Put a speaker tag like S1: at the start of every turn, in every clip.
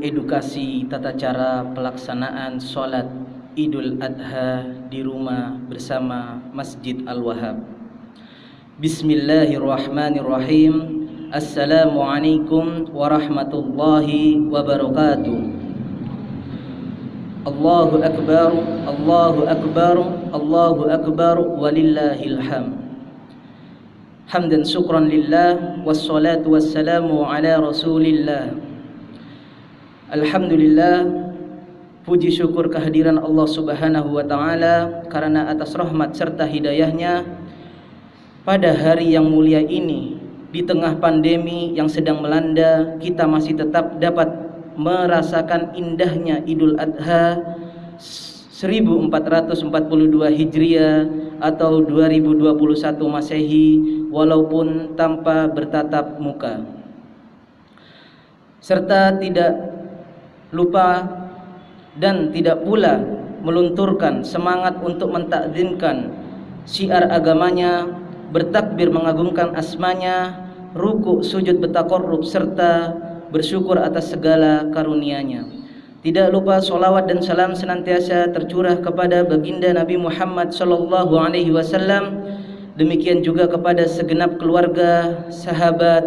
S1: edukasi tata cara pelaksanaan sholat Idul Adha di rumah bersama Masjid Al-Wahhab. Bismillahirrahmanirrahim. Assalamualaikum warahmatullahi wabarakatuh. Allahu Akbar, Allahu Akbar, Allahu Akbar, walillahil hamd. Hamdan syukran lillah, wassalatu wassalamu ala rasulillah. Alhamdulillah, puji syukur kehadiran Allah subhanahu wa ta'ala karena atas rahmat serta hidayahnya pada hari yang mulia ini, di tengah pandemi yang sedang melanda, kita masih tetap dapat merasakan indahnya Idul Adha 1442 Hijriah atau 2021 Masehi, walaupun tanpa bertatap muka. Serta tidak lupa dan tidak pula melunturkan semangat untuk mentakzimkan syiar agamanya, bertakbir mengagungkan asmanya, ruku sujud bertakarrub serta bersyukur atas segala karunia-Nya. Tidak lupa sholawat dan salam senantiasa tercurah kepada baginda Nabi Muhammad sallallahu alaihi wasallam. Demikian juga kepada segenap keluarga, sahabat.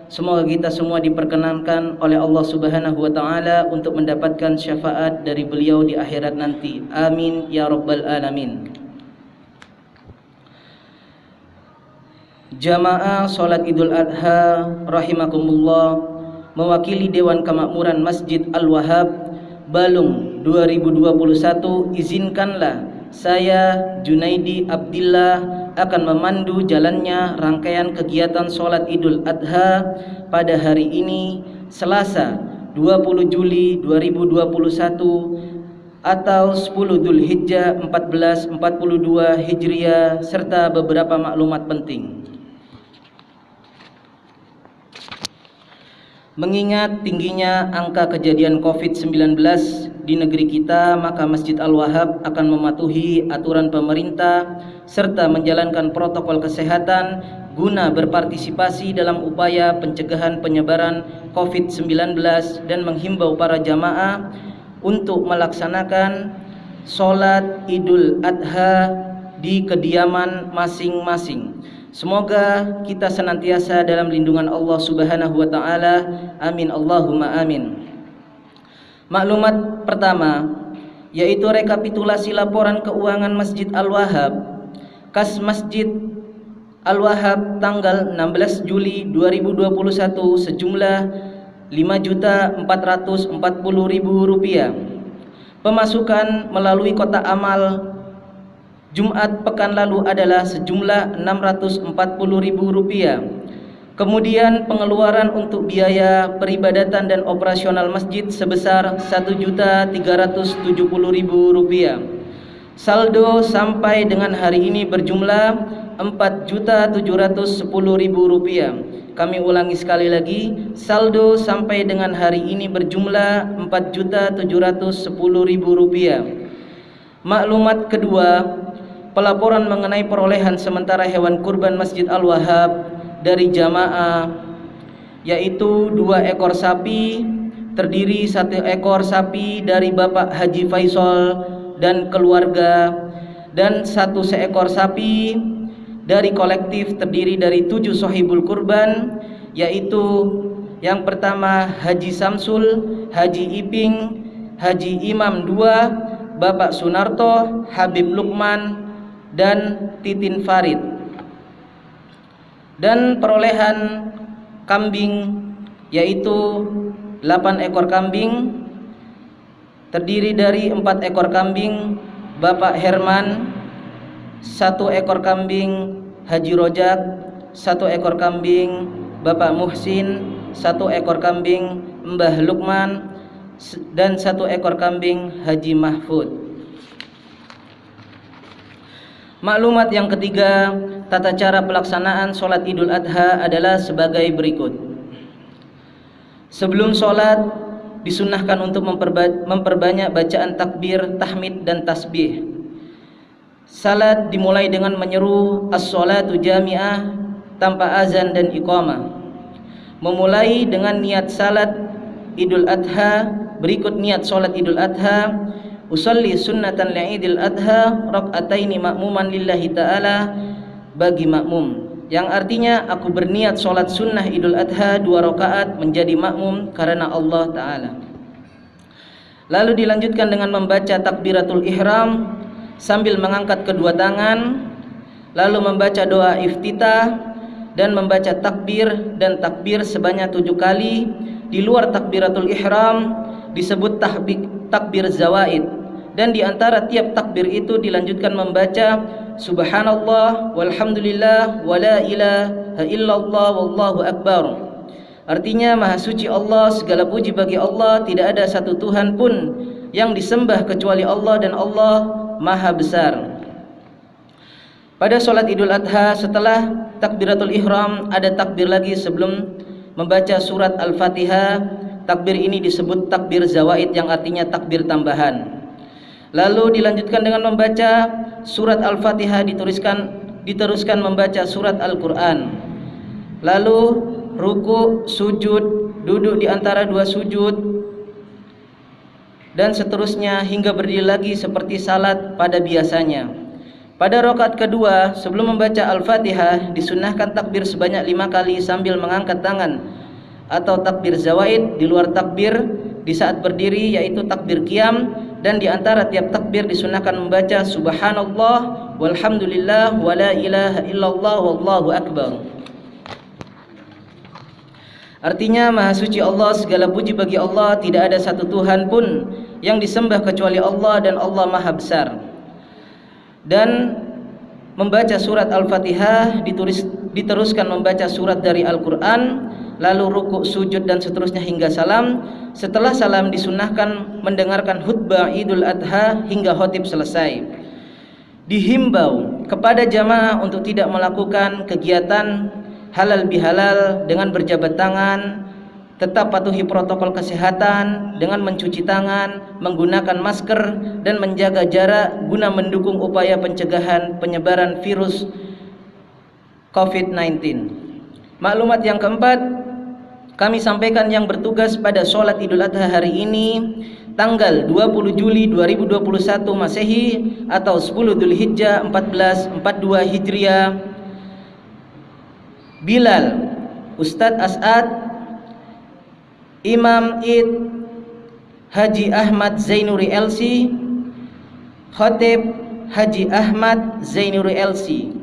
S1: Semoga kita semua diperkenankan oleh Allah subhanahu wa ta'ala untuk mendapatkan syafaat dari beliau di akhirat nanti. Amin ya rabbal alamin. Jamaah sholat Idul Adha rahimakumullah, mewakili Dewan Kemakmuran Masjid Al-Wahhab Balung 2021, izinkanlah saya Junaidi Abdillah akan memandu jalannya rangkaian kegiatan sholat Idul Adha pada hari ini, Selasa 20 Juli 2021 atau 10 Dzulhijjah 1442 Hijriah, serta beberapa maklumat penting. Mengingat tingginya angka kejadian COVID-19 di negeri kita, maka Masjid Al-Wahhab akan mematuhi aturan pemerintah serta menjalankan protokol kesehatan guna berpartisipasi dalam upaya pencegahan penyebaran COVID-19 dan menghimbau para jamaah untuk melaksanakan sholat Idul Adha di kediaman masing-masing. Semoga kita senantiasa dalam lindungan Allah subhanahu wa ta'ala. Amin Allahumma amin. Maklumat pertama, yaitu rekapitulasi laporan keuangan Masjid Al-Wahhab. Kas Masjid Al-Wahhab tanggal 16 Juli 2021 sejumlah Rp5.440.000. Pemasukan melalui kotak amal Jumat pekan lalu adalah sejumlah Rp640.000. Kemudian pengeluaran untuk biaya peribadatan dan operasional masjid sebesar Rp1.370.000. Saldo sampai dengan hari ini berjumlah Rp4.710.000. Kami ulangi sekali lagi, saldo sampai dengan hari ini berjumlah Rp4.710.000. Maklumat kedua, pelaporan mengenai perolehan sementara hewan kurban Masjid Al-Wahhab dari jamaah, yaitu 2 ekor sapi, terdiri 1 ekor sapi dari Bapak Haji Faisal dan keluarga, dan 1 seekor sapi dari kolektif terdiri dari 7 sohibul kurban, yaitu yang pertama Haji Samsul, Haji Iping, Haji Imam 2, Bapak Sunarto, Habib Lukman, dan Titin Farid. Dan perolehan kambing yaitu 8 ekor kambing, terdiri dari 4 ekor kambing Bapak Herman, 1 ekor kambing Haji Rojak, 1 ekor kambing Bapak Muhsin, 1 ekor kambing Mbah Lukman, dan 1 ekor kambing Haji Mahfud. Maklumat yang ketiga, tata cara pelaksanaan sholat Idul Adha adalah sebagai berikut. Sebelum sholat, disunnahkan untuk memperbanyak bacaan takbir, tahmid, dan tasbih. Salat dimulai dengan menyeru as-sholatu jami'ah tanpa azan dan iqamah. Memulai dengan niat salat Idul Adha, berikut niat salat Idul Adha, usolli sunnatan li'idil adha rak'ataini ma'muman lillahi ta'ala, bagi makmum, yang artinya aku berniat salat sunnah Idul Adha 2 rakaat menjadi makmum karena Allah Ta'ala. Lalu dilanjutkan dengan membaca takbiratul ihram sambil mengangkat kedua tangan, lalu membaca doa iftitah dan membaca takbir dan takbir sebanyak 7 kali. Di luar takbiratul ihram disebut takbir zawaid, dan di antara tiap takbir itu dilanjutkan membaca subhanallah walhamdulillah wala ilaha illallah wallahu akbar. Artinya maha suci Allah, segala puji bagi Allah, tidak ada satu Tuhan pun yang disembah kecuali Allah, dan Allah maha besar. Pada sholat Idul Adha setelah takbiratul ihram ada takbir lagi sebelum membaca surat Al-Fatihah. Takbir ini disebut takbir zawaid, yang artinya takbir tambahan. Lalu dilanjutkan dengan membaca surat Al-Fatihah, diteruskan membaca surat Al-Quran. Lalu ruku, sujud, duduk di antara 2 sujud, dan seterusnya hingga berdiri lagi seperti salat pada biasanya. Pada rakaat kedua sebelum membaca Al-Fatihah disunnahkan takbir sebanyak 5 kali sambil mengangkat tangan atau takbir zawaid di luar takbir di saat berdiri, yaitu takbir qiyam, dan di antara tiap takbir disunnahkan membaca subhanallah walhamdulillah wala ilaha illallah wallahu akbar. Artinya maha suci Allah, segala puji bagi Allah, tidak ada satu Tuhan pun yang disembah kecuali Allah, dan Allah maha besar. Dan membaca surat Al-Fatihah diteruskan membaca surat dari Al-Quran, lalu rukuk, sujud dan seterusnya hingga salam. Setelah salam disunnahkan mendengarkan khutbah Idul Adha hingga khotib selesai. Dihimbau kepada jamaah untuk tidak melakukan kegiatan halal bihalal dengan berjabat tangan, tetap patuhi protokol kesehatan dengan mencuci tangan, menggunakan masker dan menjaga jarak guna mendukung upaya pencegahan penyebaran virus COVID-19. Maklumat yang keempat, kami sampaikan yang bertugas pada sholat Idul Adha hari ini tanggal 20 Juli 2021 Masehi atau 10 Dzulhijjah 1442 Hijriah. Bilal, Ustadz As'ad, Imam Id, Haji Ahmad Zainuri LC, Khatib Haji Ahmad Zainuri LC.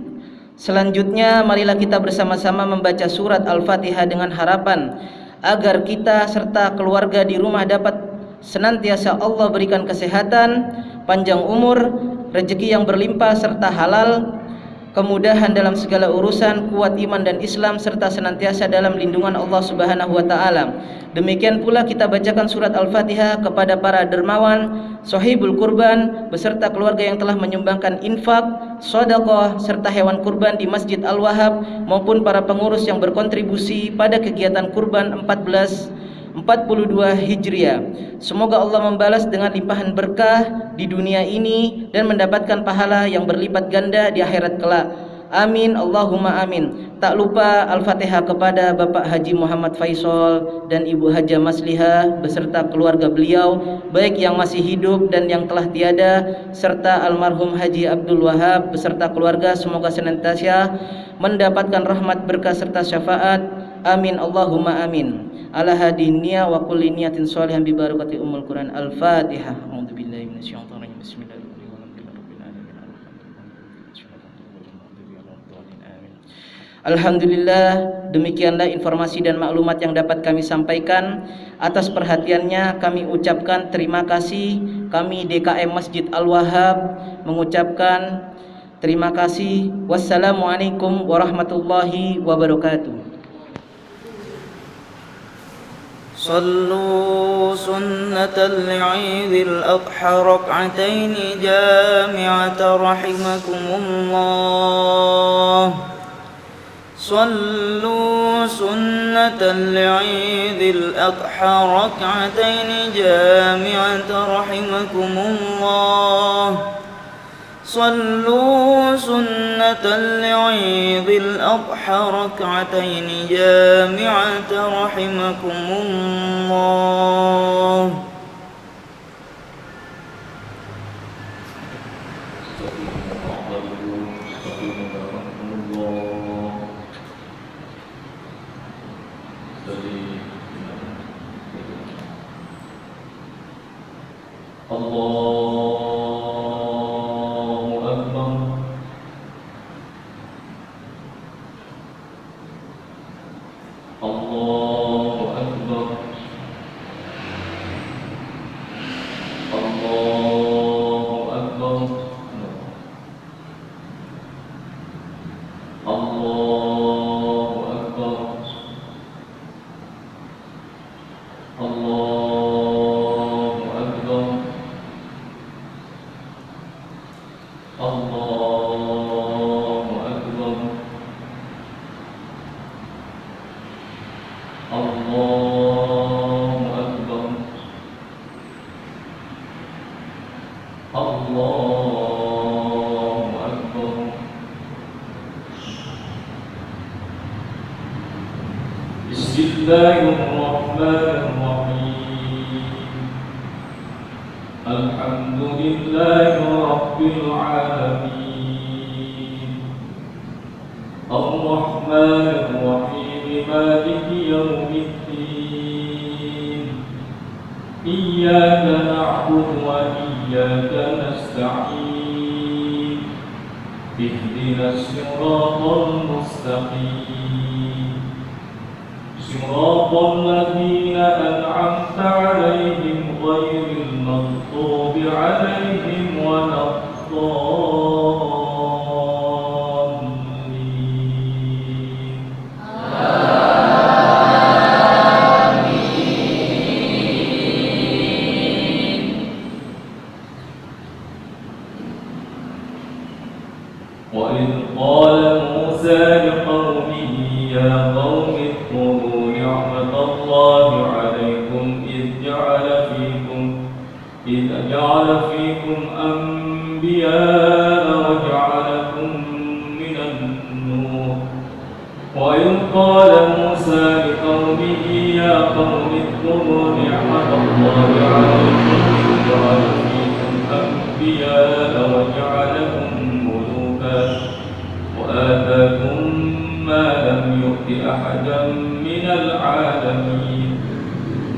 S1: Selanjutnya marilah kita bersama-sama membaca surat Al-Fatihah dengan harapan agar kita serta keluarga di rumah dapat senantiasa Allah berikan kesehatan, panjang umur, rezeki yang berlimpah serta halal, kemudahan dalam segala urusan, kuat iman dan Islam, serta senantiasa dalam lindungan Allah Subhanahu wa taala. Demikian pula kita bacakan surat Al-Fatihah kepada para dermawan, sahibul kurban beserta keluarga yang telah menyumbangkan infak, sedekah serta hewan kurban di Masjid Al-Wahhab maupun para pengurus yang berkontribusi pada kegiatan kurban 1442 Hijriah. Semoga Allah membalas dengan limpahan berkah di dunia ini dan mendapatkan pahala yang berlipat ganda di akhirat kelak. Amin, Allahumma amin. Tak lupa Al-Fatihah kepada Bapak Haji Muhammad Faisal dan Ibu Haja Maslihah beserta keluarga beliau, baik yang masih hidup dan yang telah tiada, serta almarhum Haji Abdul Wahab beserta keluarga, semoga senantiasa mendapatkan rahmat, berkah serta syafaat. Amin, Allahumma amin. Ala hadiniya wa kulli niyatin sholihan bi barakati ummul Quran. Al-Fatihah. A'udzubillahi minasyaitonir rajim. Bismillahirrahmanirrahim. Alhamdulillah, demikianlah informasi dan maklumat yang dapat kami sampaikan. Atas perhatiannya kami ucapkan terima kasih. Kami DKM Masjid Al-Wahhab mengucapkan terima kasih. Wassalamualaikum warahmatullahi wabarakatuh.
S2: صلوا سنة العيد الأضحى ركعتين جامعة رحمكم الله. صلوا سنة العيد الأضحى ركعتين جامعة رحمكم الله. صلوا سنة العيد الأضحى ركعتين جامعة رحمكم الله.
S3: بسم الله الرحمن الرحيم. الحمد لله رب العالمين، الرحمن الرحيم، مالك يوم الدين. إياك نعبد وإياك نستعين، اهدنا الصراط المستقيم، صراط الذين أنعمت عليهم غير المغضوب عليهم ولا الضالين. آمين. وإذ قال موسى لقومه يا قوم اذكروا نعمة الله عليكم إذ جعل فيكم أنبياء وجعلكم من النور. وإذ قال موسى لقومه يا قوم اذكروا نعمة الله عليكم إذ جعل فيكم أنبياء وجعلكم ملوكا وآتاكم ما لم يؤت أحدا من العالمين.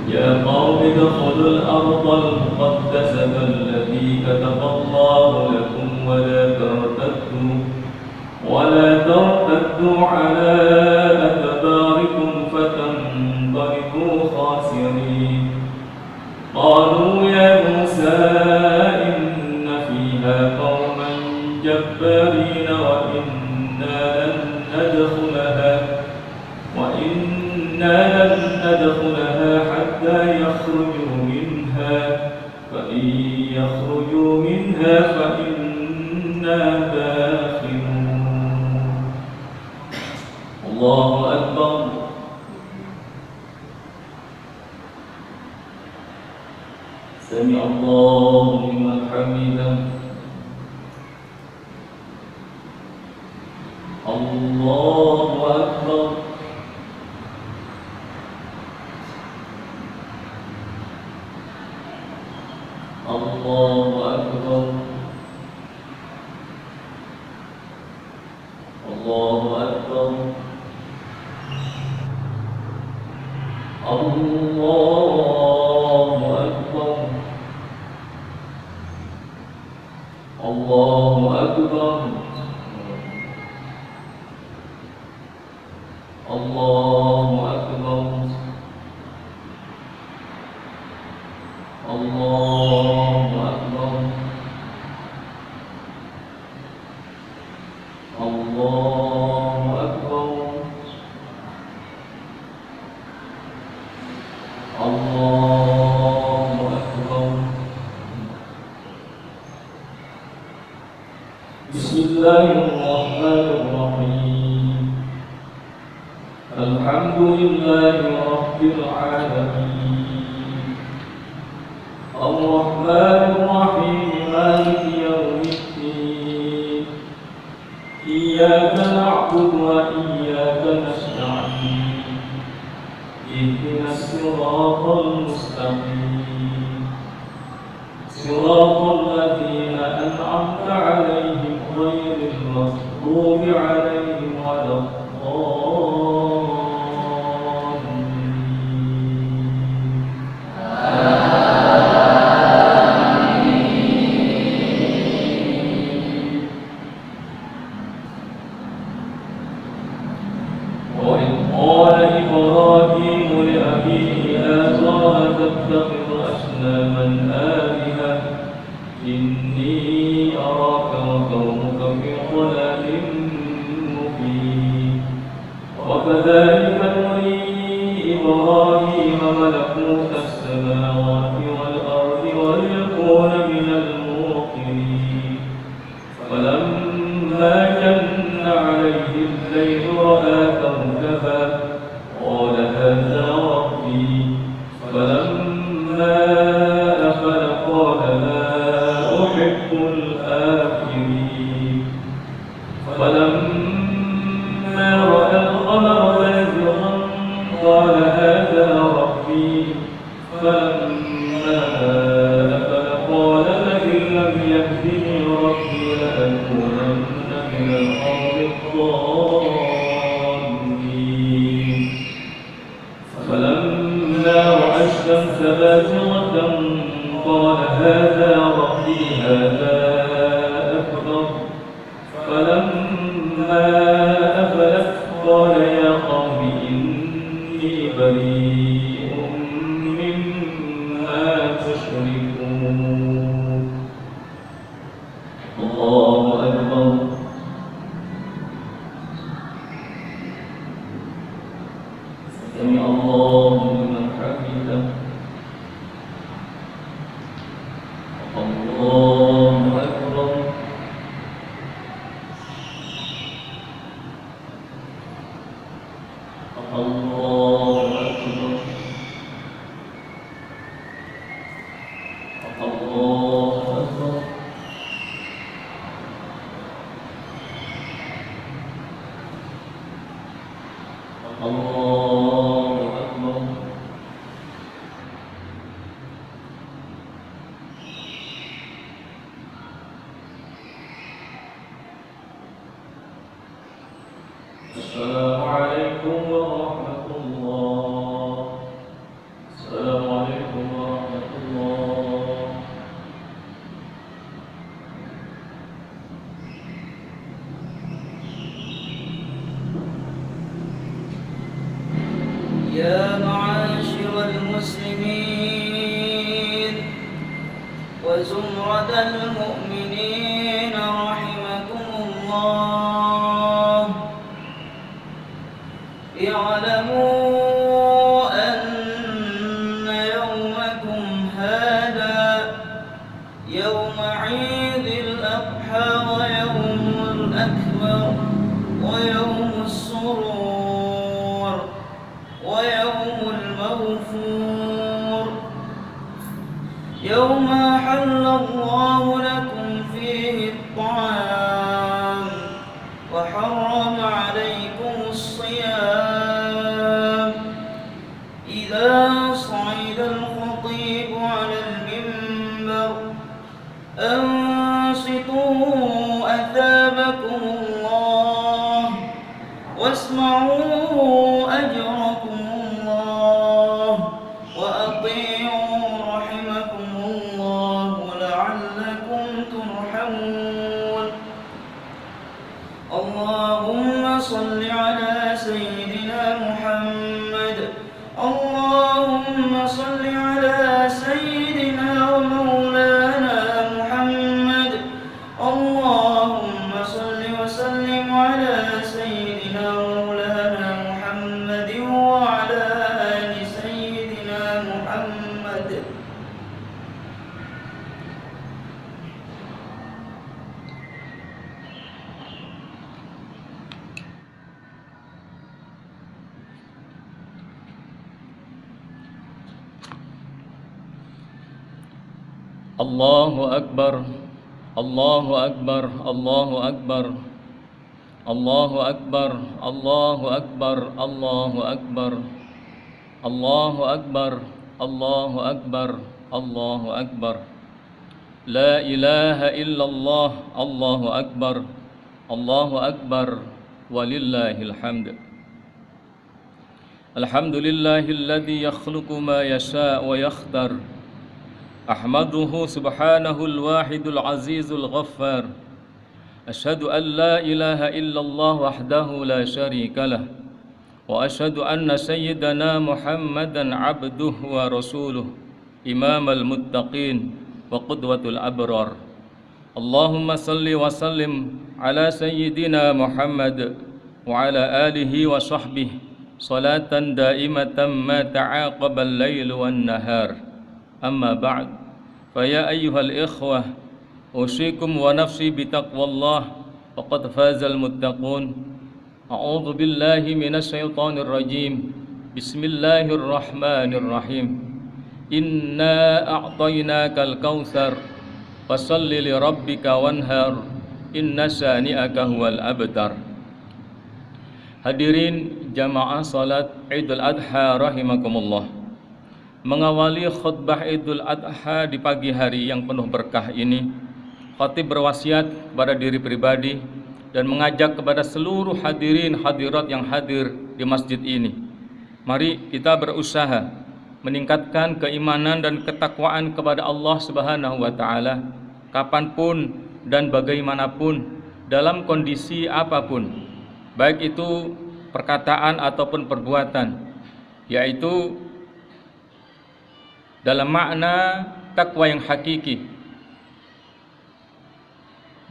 S3: يا قوم ادخلوا الأرض المقدسة التي كتب الله لكم ولا ترتدوا على أدباركم فتنقلبوا خاسرين. قالوا يا موسى إن فيها قوما جبارين وإنا لن ندخلها حتى يخرجوا منها، فإن يخرجوا منها فإنا داخلون. الله أكبر. سمع الله لمن حمده. الله أكبر. الله أكبر. الله أكبر. الله أكبر. الله أكبر. الله أكبر. الله أكبر. الله أكبر. الله أكبر. بسم الله الرحمن الرحيم. الحمد لله رب العالمين، الرحمن الرحيم، مالك يوم الدين. نعبد وإياك نستعين اهدنا الصراط المستقيم صراط الذين أنعمت عليهم غير المغضوب عليهم ولا الضالين. وإذ قال إبراهيم لأبيه آزر تتخذ أصناما آلهة إني أراك وقومك في ضلال مبين وكذلك نري إبراهيم ملكوت السماوات والأرض وليكون من الموقنين فلما جن عليه الليل رأى كوكبا قال هذا ربي فلما أفل قال لا أحب الآفلين فلما رأى القمر بازغا قال هذا ربي فلما أفل قال لئن لم يهدني ربي لأكونن من القوم الضالين فلما رأى الشمس بازغة قال هذا ربي هذا أكبر فلما أفلت قال يا قوم إني بريء مما تشركون. الله أكبر. سمع الله لمن حمده. الله أكبر. الله أكبر. الله أكبر. الله أكبر. السلام عليكم ورحمة الله. السلام عليكم ورحمة الله.
S2: يا معاشر المسلمين وزمرة المؤمنين رحمكم الله اعلموا أن يومكم هذا يوم عيد الأضحى ويوم الأكبر ويوم السرور ويوم المغفور يوم أحل الله لكم فيه الطعام وحرم عليكم الصيام إذا صعد الخطيب على المنبر أنصتوا أثابكم الله واسمعوا أجركم الله وأطيعوا رحمكم الله لعلكم ترحمون. اللهم صل على سيدنا محمد. اللهم صل على سيدنا ومولانا محمد. اللهم صل وسلم على سيدنا ومولانا محمد وعلى آل سيدنا محمد.
S3: الله أكبر. الله أكبر. الله أكبر. Allahu Akbar, Allahu Akbar, Allahu Akbar, Allahu Akbar, Allahu Akbar, Allahu Akbar. La ilaha illallah, Allahu Akbar, Allahu Akbar, walillahil hamd. Alhamdulillahilladzi yakhluqu ma yasha' wa yakhtar. Ahmaduhu subhanahul wahidul azizul ghaffar. Asyhadu an la ilaha illallah wahdahu la syarika lah. Wa asyhadu anna sayyidana Muhammadan abduhu wa rasuluh, imamal muttaqin wa qudwatul abrar. Allahumma salli wa sallim ala sayyidina Muhammad wa ala alihi wa sahbihi salatan daimatan ma ta'aqaba al-lail wan nahar. Amma ba'd, fa ya ayyuhal ikhwah, usikum wa nafsi bitaqwallah, faqad fazal muttaqun. A'udzu billahi minasy syaithanir rajim. Bismillahirrahmanirrahim. Inna a'tainakal kautsar fashalli li rabbika wanhar. Inna syani'aka huwal abtar. Hadirin jamaah salat Idul Adha rahimakumullah. Mengawali khutbah Idul Adha di pagi hari yang penuh berkah ini, khatib berwasiat kepada diri pribadi dan mengajak kepada seluruh hadirin hadirat yang hadir di masjid ini. Mari kita berusaha meningkatkan keimanan dan ketakwaan kepada Allah Subhanahu wa taala kapanpun dan bagaimanapun, dalam kondisi apapun, baik itu perkataan ataupun perbuatan, yaitu dalam makna takwa yang hakiki,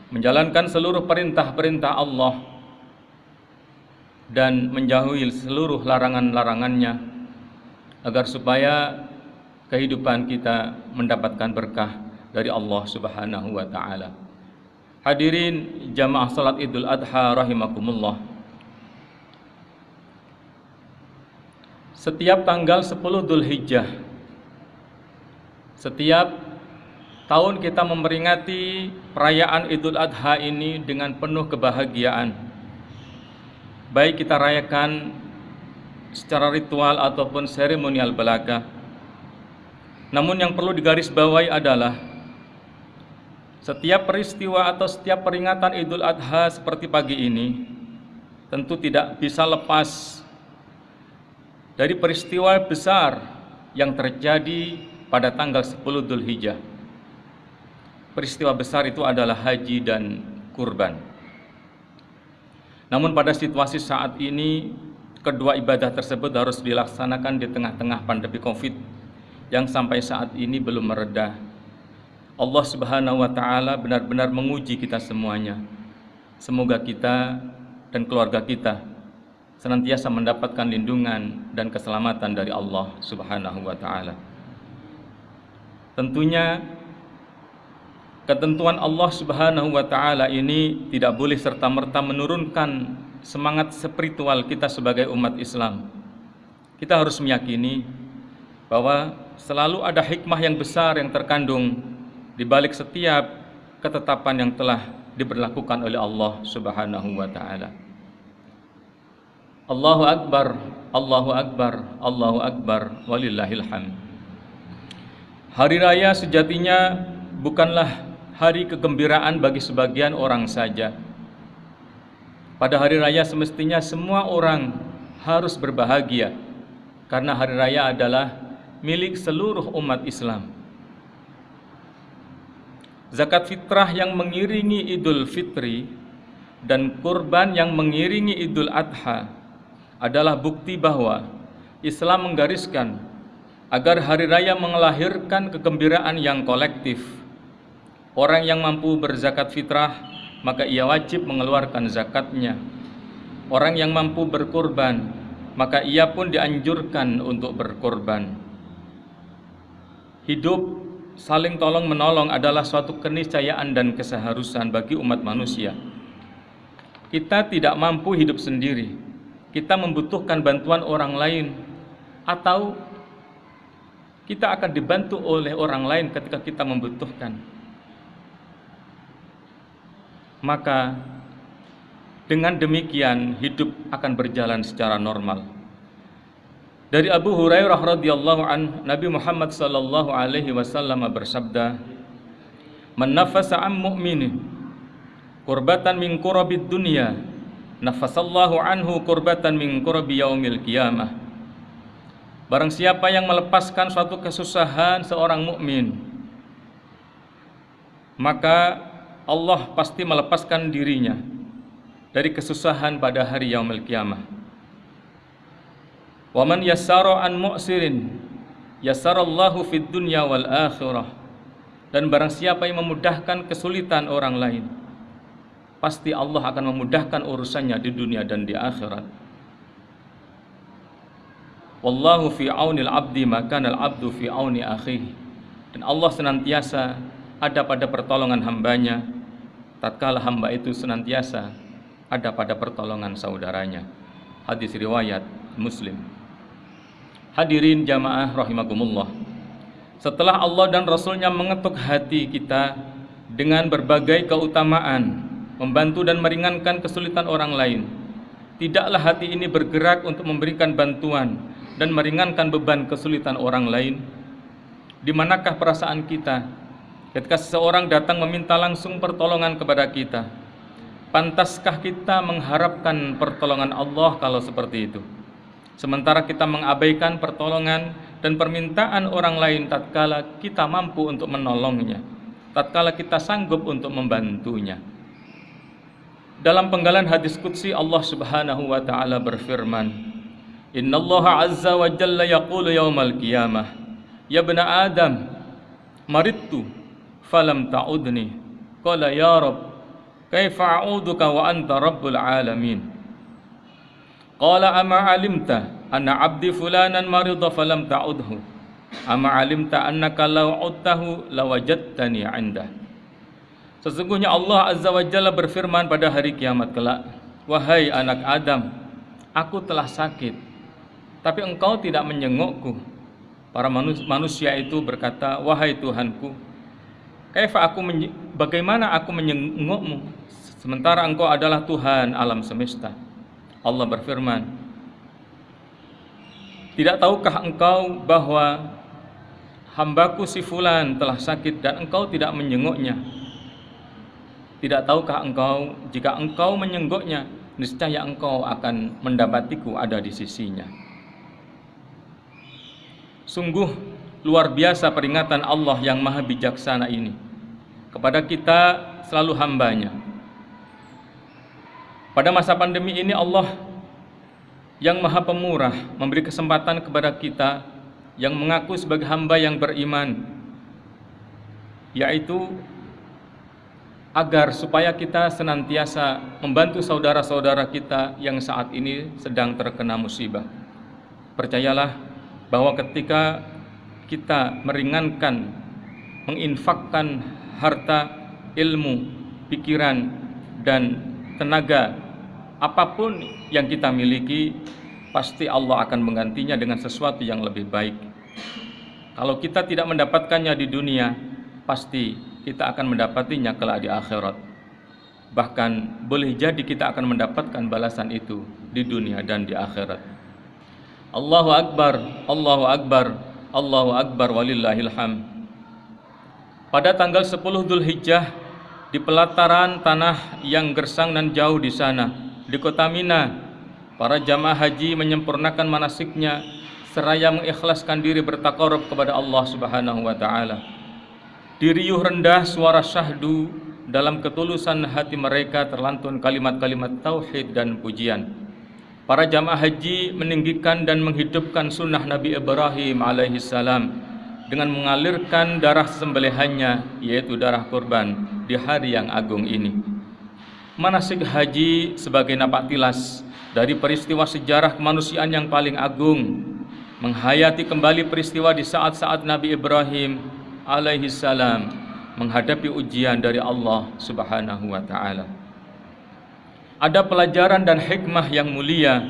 S3: menjalankan seluruh perintah-perintah Allah dan menjauhi seluruh larangan-larangannya, agar supaya kehidupan kita mendapatkan berkah dari Allah Subhanahu wa taala. Hadirin jamaah salat Idul Adha rahimakumullah. Setiap tanggal 10 Dzulhijjah, setiap tahun kita memperingati perayaan Idul Adha ini dengan penuh kebahagiaan. Baik kita rayakan secara ritual ataupun seremonial belaka. Namun yang perlu digarisbawahi adalah setiap peristiwa atau setiap peringatan Idul Adha seperti pagi ini tentu tidak bisa lepas dari peristiwa besar yang terjadi pada tanggal 10 Dzulhijjah. Peristiwa besar itu adalah haji dan kurban. Namun pada situasi saat ini, kedua ibadah tersebut harus dilaksanakan di tengah-tengah pandemi Covid yang sampai saat ini belum mereda. Allah Subhanahu wa taala benar-benar menguji kita semuanya. Semoga kita dan keluarga kita senantiasa mendapatkan lindungan dan keselamatan dari Allah Subhanahu wa taala. Tentunya ketentuan Allah Subhanahu wa taala ini tidak boleh serta-merta menurunkan semangat spiritual kita sebagai umat Islam. Kita harus meyakini bahwa selalu ada hikmah yang besar yang terkandung di balik setiap ketetapan yang telah diberlakukan oleh Allah Subhanahu wa taala. Allahu Akbar, Allahu Akbar, Allahu Akbar, walillahil hamd. Hari raya sejatinya bukanlah hari kegembiraan bagi sebagian orang saja. Pada hari raya semestinya semua orang harus berbahagia, karena hari raya adalah milik seluruh umat Islam. Zakat fitrah yang mengiringi Idul Fitri dan kurban yang mengiringi Idul Adha adalah bukti bahwa Islam menggariskan agar hari raya melahirkan kegembiraan yang kolektif. Orang yang mampu berzakat fitrah, maka ia wajib mengeluarkan zakatnya. Orang yang mampu berkurban, maka ia pun dianjurkan untuk berkurban. Hidup saling tolong menolong adalah suatu keniscayaan dan keseharusan bagi umat manusia. Kita tidak mampu hidup sendiri. Kita membutuhkan bantuan orang lain, atau kita akan dibantu oleh orang lain ketika kita membutuhkan. Maka Dengan demikian hidup akan berjalan secara normal. Dari Abu Hurairah radhiyallahu an, Nabi Muhammad sallallahu alaihi wasallam bersabda, "Man nafasa 'an mu'minin kurbatan min kurabid dunya, nafasallahu anhu kurbatan min kurabi yaumil qiyamah." Barang siapa yang melepaskan suatu kesusahan seorang mukmin, maka Allah pasti melepaskan dirinya dari kesusahan pada hari yaumil qiyamah. Wa man yassara an mu'sirin yassarallahu fid dunya wal akhirah. Dan barang siapa yang memudahkan kesulitan orang lain, pasti Allah akan memudahkan urusannya di dunia dan di akhirat. Wallahu fi aunil abdi maka al abdu fi auni akhihi. Dan Allah senantiasa ada pada pertolongan hambanya tatkala hamba itu senantiasa ada pada pertolongan saudaranya. Hadis riwayat Muslim. Hadirin jamaah rahimakumullah. Setelah Allah dan Rasulnya mengetuk hati kita dengan berbagai keutamaan, membantu dan meringankan kesulitan orang lain, tidaklah hati ini bergerak untuk memberikan bantuan dan meringankan beban kesulitan orang lain? Di manakah perasaan kita ketika seseorang datang meminta langsung pertolongan kepada kita? Pantaskah kita mengharapkan pertolongan Allah kalau seperti itu? Sementara kita mengabaikan pertolongan dan permintaan orang lain tatkala kita mampu untuk menolongnya, tatkala kita sanggup untuk membantunya. Dalam penggalan hadis qudsi Allah Subhanahu wa taala berfirman, "Innallaha azza wa jalla yaqulu yaumal qiyamah, ya bna Adam, maridtu falam ta'udni." Qala ya Rabb, kaifa a'uduka wa anta rabbul alamin? Qala ama alimta anna abdi fulanan marida falam ta'udhu? Ama alimta annaka law udtahu lawajadtani 'indah? Sesungguhnya Allah Azza wa Jalla berfirman pada hari kiamat kelak, "Wahai anak Adam, aku telah sakit, tapi engkau tidak menjengukku." Para manusia itu berkata, "Wahai Tuhanku, bagaimana aku menjengukmu sementara engkau adalah Tuhan alam semesta?" Allah berfirman, "Tidak tahukah engkau bahwa hambaku si fulan telah sakit dan engkau tidak menjenguknya? Tidak tahukah engkau jika engkau menjenguknya, niscaya engkau akan mendapatiku ada di sisinya?" Sungguh luar biasa peringatan Allah yang maha bijaksana ini kepada kita selalu hambanya. Pada masa pandemi ini Allah yang maha pemurah memberi kesempatan kepada kita yang mengaku sebagai hamba yang beriman, yaitu agar supaya kita senantiasa membantu saudara-saudara kita yang saat ini sedang terkena musibah. Percayalah bahwa ketika kita meringankan, menginfakkan harta, ilmu, pikiran, dan tenaga, apapun yang kita miliki, pasti Allah akan menggantinya dengan sesuatu yang lebih baik. Kalau kita tidak mendapatkannya di dunia, pasti kita akan mendapatinya kelak di akhirat. Bahkan boleh jadi kita akan mendapatkan balasan itu di dunia dan di akhirat. Allahu Akbar, Allahu Akbar, Allahu Akbar walillahil hamd. Pada tanggal 10 Dzulhijjah, di pelataran tanah yang gersang dan jauh di sana, di kota Mina, para jamaah haji menyempurnakan manasiknya seraya mengikhlaskan diri bertaqarrub kepada Allah Subhanahu wa taala. Di riuh rendah suara syahdu, dalam ketulusan hati mereka terlantun kalimat-kalimat tauhid dan pujian. Para jamaah haji meninggikan dan menghidupkan sunnah Nabi Ibrahim alaihissalam dengan mengalirkan darah sembelihannya, yaitu darah kurban, di hari yang agung ini. Manasik haji sebagai napak tilas dari peristiwa sejarah kemanusiaan yang paling agung, menghayati kembali peristiwa di saat-saat Nabi Ibrahim alaihissalam menghadapi ujian dari Allah Subhanahu wa taala. Ada pelajaran dan hikmah yang mulia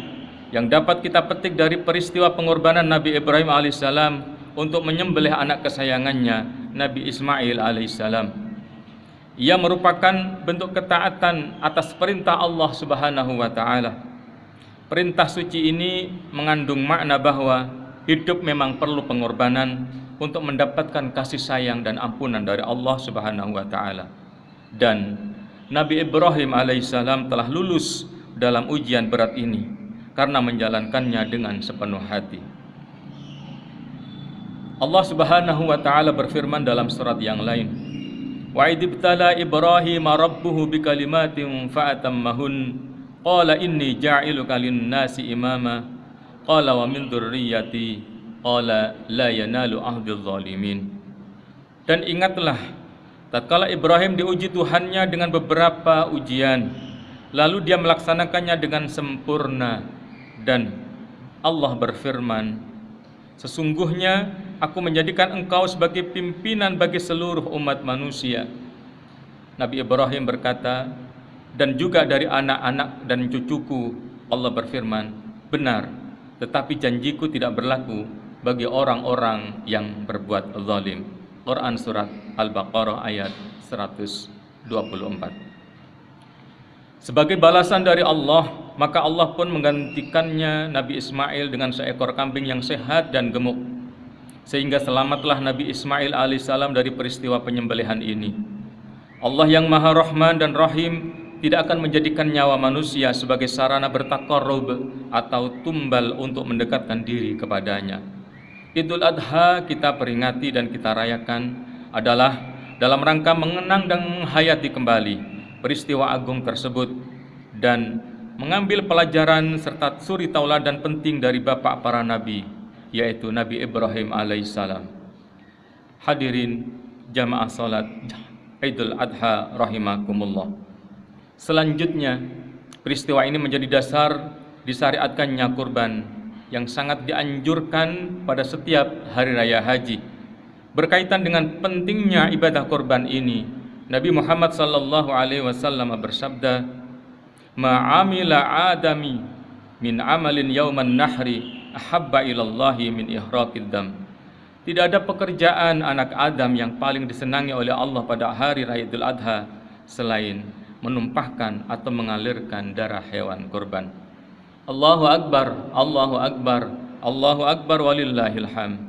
S3: yang dapat kita petik dari peristiwa pengorbanan Nabi Ibrahim alaihissalam untuk menyembelih anak kesayangannya, Nabi Ismail alaihissalam. Ia merupakan bentuk ketaatan atas perintah Allah Subhanahu wa taala. Perintah suci ini mengandung makna bahwa hidup memang perlu pengorbanan untuk mendapatkan kasih sayang dan ampunan dari Allah Subhanahu wa taala. Dan Nabi Ibrahim alaihissalam telah lulus dalam ujian berat ini karena menjalankannya dengan sepenuh hati. Allah Subhanahu wa taala berfirman dalam surat yang lain, wa idibtala Ibrahim rabbuhu bikalimatin fa'atammahun qala inni ja'iluka lin-nasi imama qala wa min dzurriyyati qala la yanalu ahdil zalimin. Dan ingatlah tatkala Ibrahim diuji Tuhannya dengan beberapa ujian, lalu dia melaksanakannya dengan sempurna, dan Allah berfirman, sesungguhnya aku menjadikan engkau sebagai pimpinan bagi seluruh umat manusia. Nabi Ibrahim berkata, dan juga dari anak-anak dan cucuku. Allah berfirman, benar, tetapi janjiku tidak berlaku bagi orang-orang yang berbuat zalim. Quran Surat Al-Baqarah ayat 124. Sebagai balasan dari Allah, maka Allah pun menggantikannya Nabi Ismail dengan seekor kambing yang sehat dan gemuk, sehingga selamatlah Nabi Ismail alaihissalam dari peristiwa penyembelihan ini. Allah yang Maha Rahman dan Rahim tidak akan menjadikan nyawa manusia sebagai sarana bertaqarrub atau tumbal untuk mendekatkan diri kepadanya. Idul Adha kita peringati dan kita rayakan adalah dalam rangka mengenang dan menghayati kembali peristiwa agung tersebut dan mengambil pelajaran serta suri tauladan penting dari bapak para nabi, yaitu Nabi Ibrahim alaihissalam. Hadirin jamaah salat Idul Adha rahimakumullah. Selanjutnya, peristiwa ini menjadi dasar disyariatkannya kurban yang sangat dianjurkan pada setiap hari raya haji. Berkaitan dengan pentingnya ibadah kurban ini, Nabi Muhammad sallallahu alaihi wasallam bersabda, "Ma'amila adami min amalin yauman nahri ahabba ilallahi min ihraqid dam." Tidak ada pekerjaan anak Adam yang paling disenangi oleh Allah pada hari raya Idul Adha selain menumpahkan atau mengalirkan darah hewan kurban. Allahu Akbar, Allahu Akbar, Allahu Akbar walillahil hamd.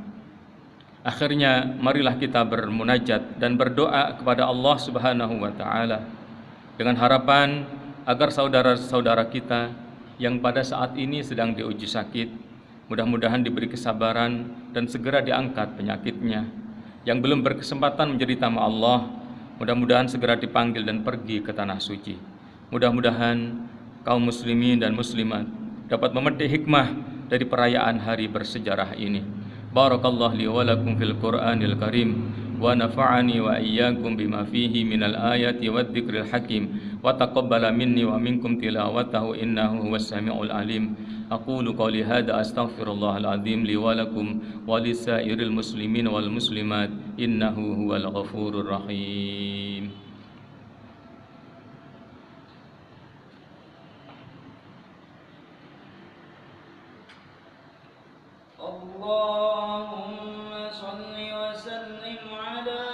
S3: Akhirnya marilah kita bermunajat dan berdoa kepada Allah Subhanahu wa taala dengan harapan agar saudara-saudara kita yang pada saat ini sedang diuji sakit mudah-mudahan diberi kesabaran dan segera diangkat penyakitnya. Yang belum berkesempatan menjadi tamu Allah, mudah-mudahan segera dipanggil dan pergi ke tanah suci. Mudah-mudahan kaum muslimin dan muslimat dapat memetik hikmah dari perayaan hari bersejarah ini. Barakallahu li wa lakum fil Qur'anil Karim wa nafa'ani wa iyyakum bima fihi minal ayati wadh-dhikril hakim wa taqabbala minni wa minkum tilawatahu innahu huwas samiul alim. Aqulu qawli hadza astaghfirullahal azim li wa lakum wa lisairil muslimin wal muslimat innahu huwal ghafurur rahim.
S2: Allahumma salli wa sallim ala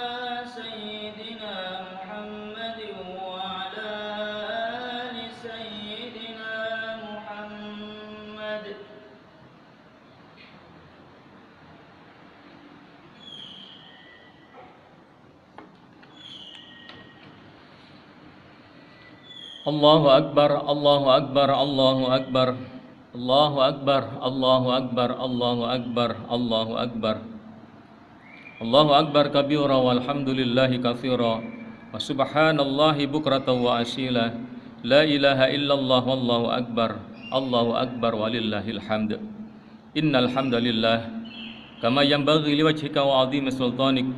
S2: sayyidina Muhammad wa ala ali sayyidina Muhammad.
S3: Allahu Akbar, Allahu Akbar, Allahu Akbar. Allahu Akbar, Allahu Akbar, Allahu Akbar, Allahu Akbar. Allahu Akbar kabira walhamdulillahi katsira wa subhanallahi bukratan wa asila. La ilaha illallah wallahu akbar. Allahu akbar walillahil hamd. Innal hamdalillah kama yanbaghi liwajhika wa 'azimi sultanik.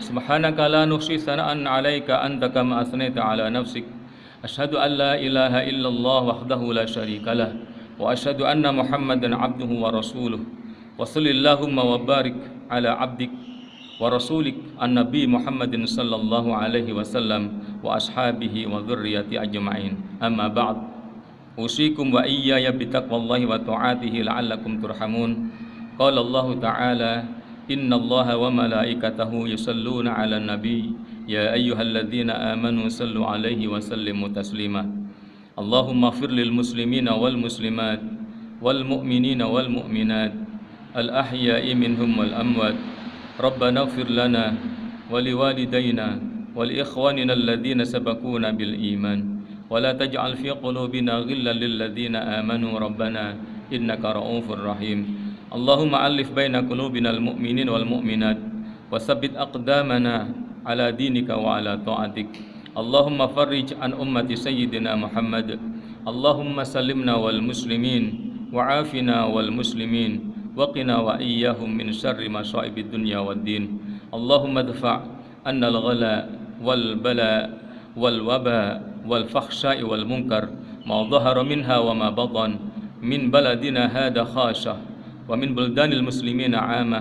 S3: Subhanaka la nuhsi sana'an 'alaika anta kama asnaita 'ala nafsik. Asyhadu an la ilaha illallah wahdahu la syarikalah wa asyhadu anna Muhammadan abduhu wa rasuluh. Wa sallallahumma wa barik ala abdik wa rasulik an-nabi Muhammadin sallallahu alaihi wasallam wa ashabihi wa dzurriyyati ajma'in. Amma ba'd. Usikum wa iyaya bitaqwallahi wa ta'atihi la'allakum turhamun. Qala Allah ta'ala إن الله وملائكته يصلون على النبي يا أيها الذين آمنوا صلوا عليه وسلموا تسليما اللهم اغفر للمسلمين والمسلمات والمؤمنين والمؤمنات الأحياء منهم والأموات ربنا اغفر لنا ولوالدينا ولإخواننا الذين سبقونا بالإيمان ولا تجعل في قلوبنا غلا للذين آمنوا ربنا إنك رؤوف رحيم اللهم ألف بين قلوبنا المؤمنين والمؤمنات وثبت أقدامنا على دينك وعلى طاعتك اللهم فرج عن أمة سيدنا محمد اللهم سلمنا والمسلمين وعافنا والمسلمين وقنا وإياهم من شر مصائب الدنيا والدين اللهم ادفع عنا الغلاء والبلاء والوباء والفحشاء والمنكر ما ظهر منها وما بطن من بلدنا هذا خاصة ومن بلدان المسلمين عامة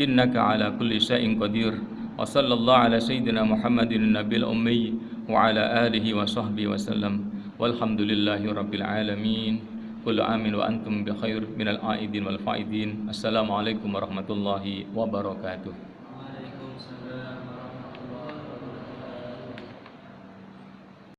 S3: إنك على كل شيء قدير وصلى الله على سيدنا محمد النبي الأمي وعلى آله وصحبه وسلم والحمد لله رب العالمين كل عام وأنتم بخير من العائدين والفائدين السلام عليكم ورحمة الله وبركاته